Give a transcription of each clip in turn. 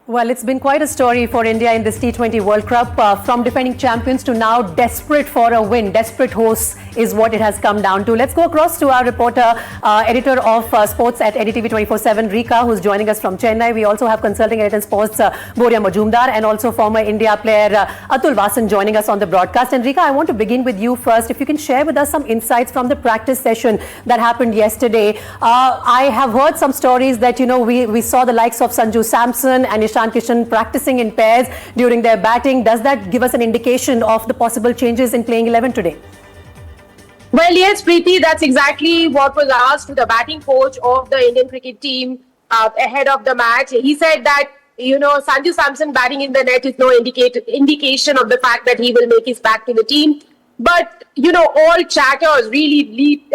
Well, it's been quite a story for India in this T20 World Cup. From defending champions to now desperate for a win. Desperate hosts is what it has come down to. Let's go across to our reporter, editor of sports at NDTV 24/7, Rika, who's joining us from Chennai. We also have consulting editor in sports, Boria Majumdar, and also former India player Atul Vasan joining us on the broadcast. And Rika, I want to begin with you first. If you can share with us some insights from the practice session that happened yesterday. I have heard some stories that, we saw the likes of Samson and Kishan practicing in pairs during their batting. Does that give us an indication of the possible changes in playing 11 today? Well, yes, Preeti, that's exactly what was asked to the batting coach of the Indian cricket team ahead of the match. He said that, Sanju Samson batting in the net is no indication of the fact that he will make his back to the team. But, all chatters really lead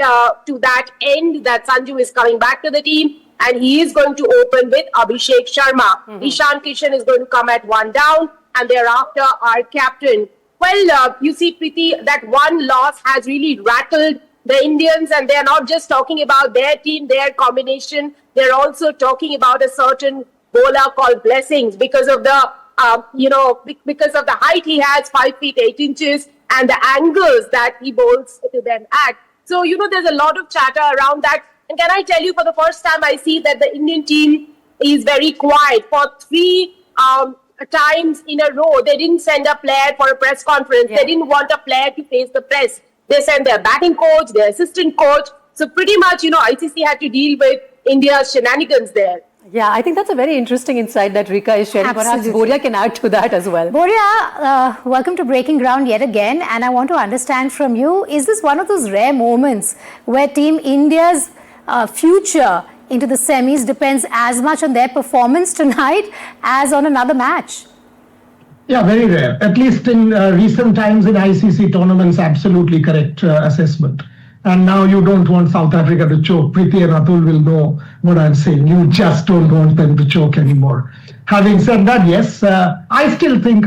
to that end that Sanju is coming back to the team. And he is going to open with Abhishek Sharma. Ishan Kishan is going to come at one down, and thereafter our captain. Well, you see, Preeti, that one loss has really rattled the Indians, and they are not just talking about their team, their combination. They're also talking about a certain bowler called Blessings because of the, because of the height he has, 5 feet 8 inches, and the angles that he bowls to them at. So, there's a lot of chatter around that. And can I tell you, for the first time, I see that the Indian team is very quiet. For 3 times in a row, they didn't send a player for a press conference. Yeah. They didn't want a player to face the press. They sent their batting coach, their assistant coach. So pretty much, ICC had to deal with India's shenanigans there. Yeah, I think that's a very interesting insight that Rika is sharing. Absolutely. Perhaps Boria can add to that as well. Boria, welcome to Breaking Ground yet again. And I want to understand from you, is this one of those rare moments where Team India's future into the semis depends as much on their performance tonight as on another match? Yeah, very rare. At least in recent times in ICC tournaments, absolutely correct assessment. And now you don't want South Africa to choke. Preeti and Atul will know what I'm saying. You just don't want them to choke anymore. Having said that, yes, I still think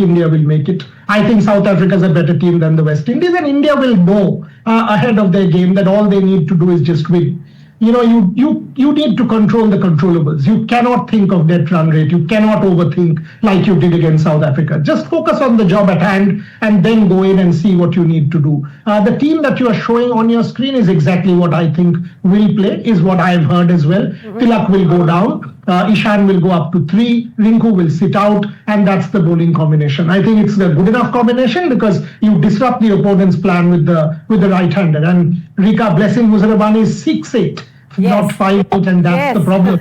India will make it. I think South Africa is a better team than the West Indies, and India will know ahead of their game that all they need to do is just win. You need to control the controllables. You cannot think of net run rate. You cannot overthink like you did against South Africa. Just focus on the job at hand and then go in and see what you need to do. The team that you are showing on your screen is exactly what I think will play, is what I've heard as well. Tilak will go down. Ishan will go up to 3. Rinku will sit out, and that's the bowling combination. I think it's a good enough combination because you disrupt the opponent's plan with the right-hander. And Rika Blessing Muzarabani is 6'8". Yes. Not 5'8", and that's the problem.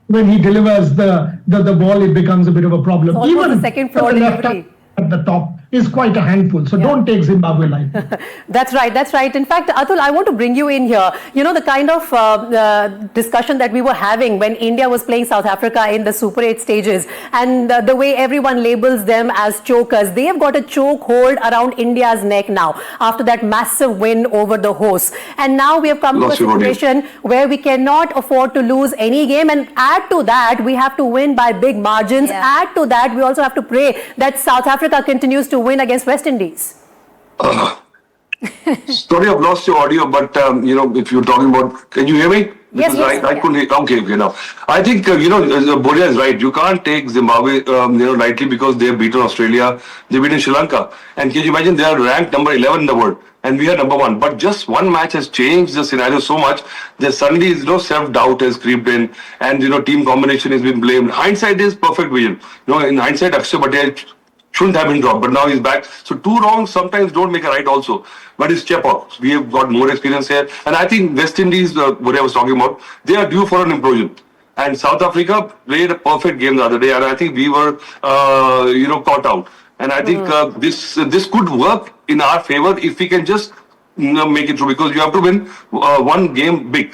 When he delivers the ball, it becomes a bit of a problem. Even the second floor delivery at the top is quite a handful. So don't take Zimbabwe lightly. That's right. In fact, Atul, I want to bring you in here. The kind of discussion that we were having when India was playing South Africa in the Super 8 stages, and the way everyone labels them as chokers. They have got a choke hold around India's neck now after that massive win over the hosts. And now we have come to a situation where we cannot afford to lose any game. And add to that, we have to win by big margins. Yeah. Add to that, we also have to pray that South Africa continues to win against West Indies. Sorry, I've lost your audio, but if you're talking about, can you hear me? Yes, I couldn't hear. Okay, now. I think, Boria is right. You can't take Zimbabwe, lightly because they have beaten Australia, they beaten Sri Lanka. And can you imagine they are ranked number 11 in the world and we are number 1. But just one match has changed the scenario so much that suddenly, self-doubt has creeped in and, team combination has been blamed. Hindsight is perfect vision. In hindsight, Axar Patel shouldn't have been dropped, but now he's back. So 2 wrongs sometimes don't make a right also. But it's Chepauk. We have got more experience here. And I think West Indies, what I was talking about, they are due for an implosion. And South Africa played a perfect game the other day. And I think we were, caught out. And I think this could work in our favor if we can just make it through. Because you have to win one game big.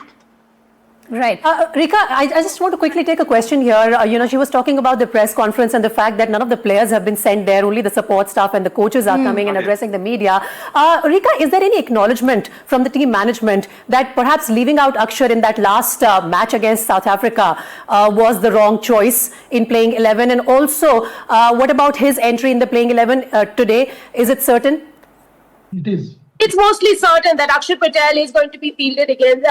Right. Rika, I just want to quickly take a question here. She was talking about the press conference and the fact that none of the players have been sent there. Only the support staff and the coaches are coming and addressing the media. Rika, is there any acknowledgement from the team management that perhaps leaving out Axar in that last match against South Africa was the wrong choice in playing 11? And also, what about his entry in the playing 11 today? Is it certain? It is. It's mostly certain that Axar Patel is going to be fielded against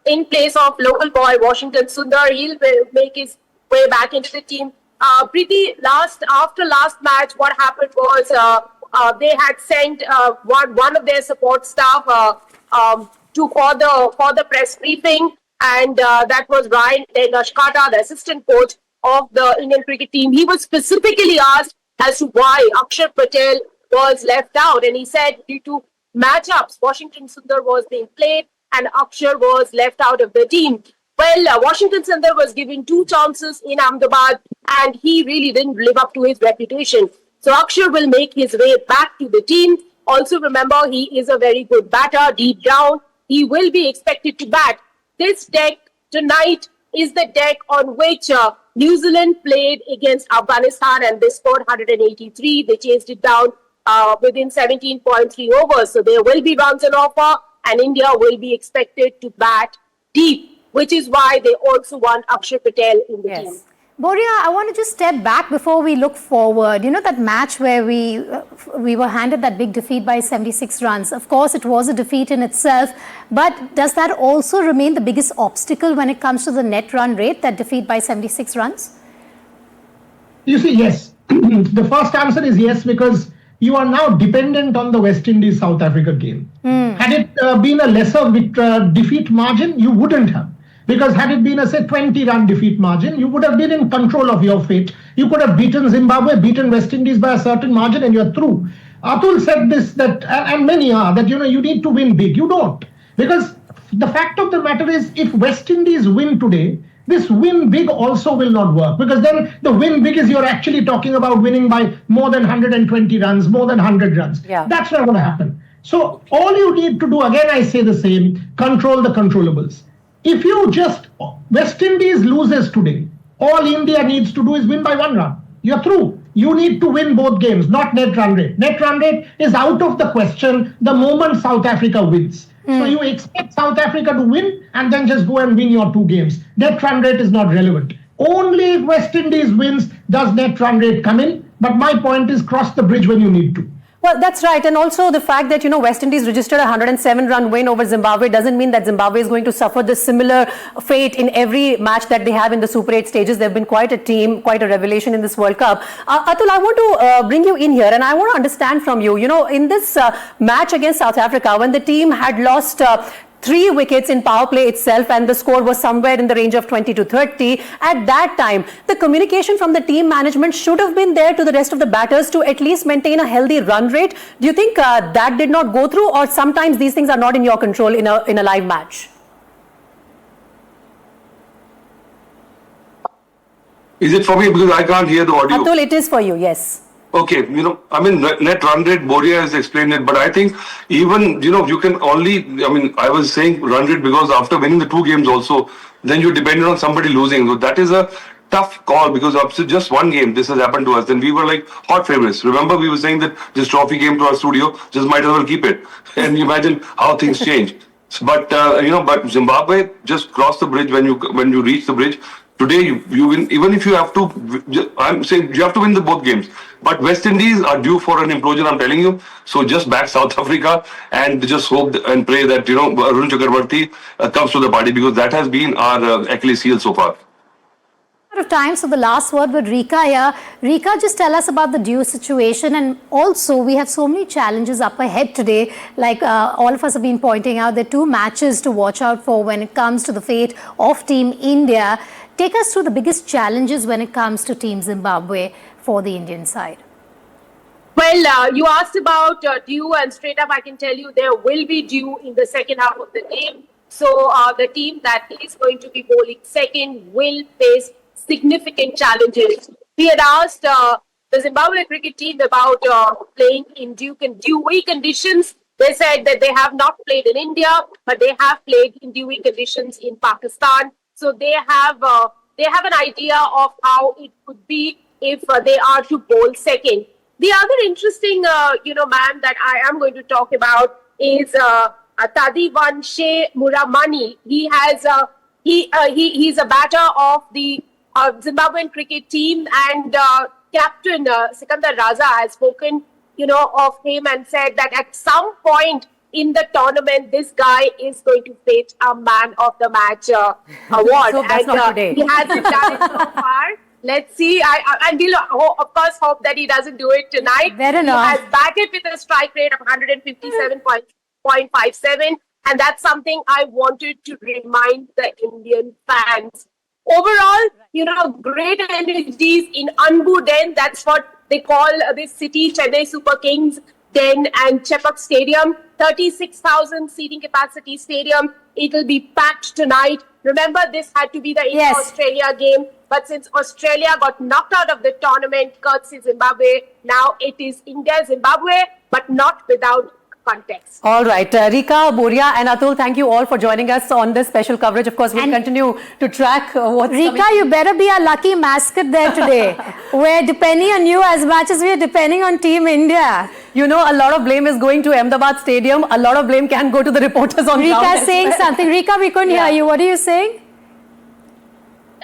in place of local boy Washington Sundar. He'll make his way back into the team. After last match, what happened was they had sent one of their support staff for the press briefing, and that was Ryan Nashkata, the assistant coach of the Indian cricket team. He was specifically asked as to why Axar Patel was left out, and he said due to matchups, Washington Sundar was being played and Axar was left out of the team. Well, Washington Sundar was given 2 chances in Ahmedabad and he really didn't live up to his reputation. So Axar will make his way back to the team. Also remember, he is a very good batter deep down. He will be expected to bat. This deck tonight is the deck on which New Zealand played against Afghanistan and they scored 183. They chased it down within 17.3 overs. So there will be runs on offer and India will be expected to bat deep, which is why they also want Axar Patel in the team. Boria, I want to just step back before we look forward. You know, that match where we were handed that big defeat by 76 runs. Of course, it was a defeat in itself. But does that also remain the biggest obstacle when it comes to the net run rate, that defeat by 76 runs? You see, yes. The first answer is yes, because you are now dependent on the West Indies-South Africa game. Had it been a lesser defeat margin, you wouldn't have. Because had it been a, say, 20-run defeat margin, you would have been in control of your fate. You could have beaten Zimbabwe, beaten West Indies by a certain margin, and you're through. Atul said this, that, and many are, that, you need to win big. You don't. Because the fact of the matter is, if West Indies win today, this win big also will not work. Because then the win big is you're actually talking about winning by more than 120 runs, more than 100 runs. Yeah. That's not going to happen. So all you need to do, again, I say the same, control the controllables. If you just, West Indies loses today, all India needs to do is win by 1 run. You're through. You need to win both games, not net run rate. Net run rate is out of the question the moment South Africa wins. So you expect South Africa to win and then just go and win your 2 games. Net run rate is not relevant. Only if West Indies wins does net run rate come in. But my point is, cross the bridge when you need to. Well, that's right. And also the fact that, West Indies registered a 107-run win over Zimbabwe doesn't mean that Zimbabwe is going to suffer the similar fate in every match that they have in the Super 8 stages. They've been quite a team, quite a revelation in this World Cup. Atul, I want to bring you in here and I want to understand from you, in this match against South Africa, when the team had lost 3 wickets in power play itself and the score was somewhere in the range of 20 to 30. At that time, the communication from the team management should have been there to the rest of the batters to at least maintain a healthy run rate. Do you think that did not go through, or sometimes these things are not in your control in a live match? Is it for me? Because I can't hear the audio. Atul, it is for you, yes. Okay, net run rate, Boria has explained it, but I think even, you can only, I was saying run rate because after winning the 2 games also, then you're dependent on somebody losing. So that is a tough call because after just 1 game, this has happened to us. Then we were like hot favorites. Remember, we were saying that this trophy came to our studio, just might as well keep it. And imagine how things change. But, but Zimbabwe just crossed the bridge when you reach the bridge. Today, you win, even if you have to, I'm saying you have to win the both games. But West Indies are due for an implosion, I'm telling you. So just back South Africa and just hope and pray that, Arun Chakravarti comes to the party, because that has been our Achilles heel so far. Out of time, so the last word with Rika here. Rika, just tell us about the due situation, and also we have so many challenges up ahead today. Like all of us have been pointing out, there are 2 matches to watch out for when it comes to the fate of Team India. Take us through the biggest challenges when it comes to Team Zimbabwe for the Indian side. Well, you asked about due, and straight up I can tell you there will be due in the second half of the game. So the team that is going to be bowling second will face significant challenges. We had asked the Zimbabwe cricket team about playing in dewy conditions. They said that they have not played in India, but they have played in dewy conditions in Pakistan. So they have an idea of how it could be if they are to bowl second. The other interesting, man that I am going to talk about is Tadivanshe Muramani. He's a batter of the Zimbabwean cricket team, and Captain Sikandar Raza has spoken, of him and said that at some point in the tournament, this guy is going to fetch a Man of the Match award. So that's not today. He hasn't done it so far. Let's see. And we'll of course hope that he doesn't do it tonight. Fair He enough. has batted with a strike rate of 157.57, and that's something I wanted to remind the Indian fans. Overall, great energies in Unbeaten. That's what they call this city, Chennai Super Kings Den and Chepauk Stadium. 36,000 seating capacity stadium. It will be packed tonight. Remember, this had to be the India-Australia game. But since Australia got knocked out of the tournament, courtesy Zimbabwe, now it is India-Zimbabwe, but not without context. All right. Rika, Boria and Atul, thank you all for joining us on this special coverage. Of course, we'll continue to track what's Rika, coming. you better be our lucky mascot there today. We're depending on you as much as we're depending on Team India. A lot of blame is going to Ahmedabad Stadium. A lot of blame can go to the reporters on ground. Rika's saying something. Rika, we couldn't hear you. What are you saying?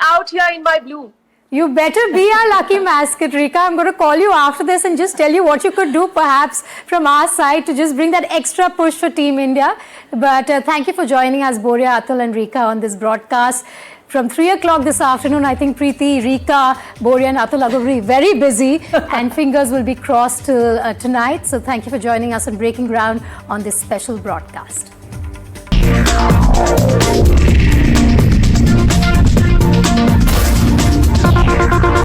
Out here in my blue. You better be our lucky mascot, Rika. I'm going to call you after this and just tell you what you could do perhaps from our side to just bring that extra push for Team India. But thank you for joining us, Boria, Atul and Rika on this broadcast. From 3 o'clock this afternoon, I think Preeti, Rika, Boria and Atul are going to be very busy and fingers will be crossed till tonight. So thank you for joining us on Breaking Ground on this special broadcast.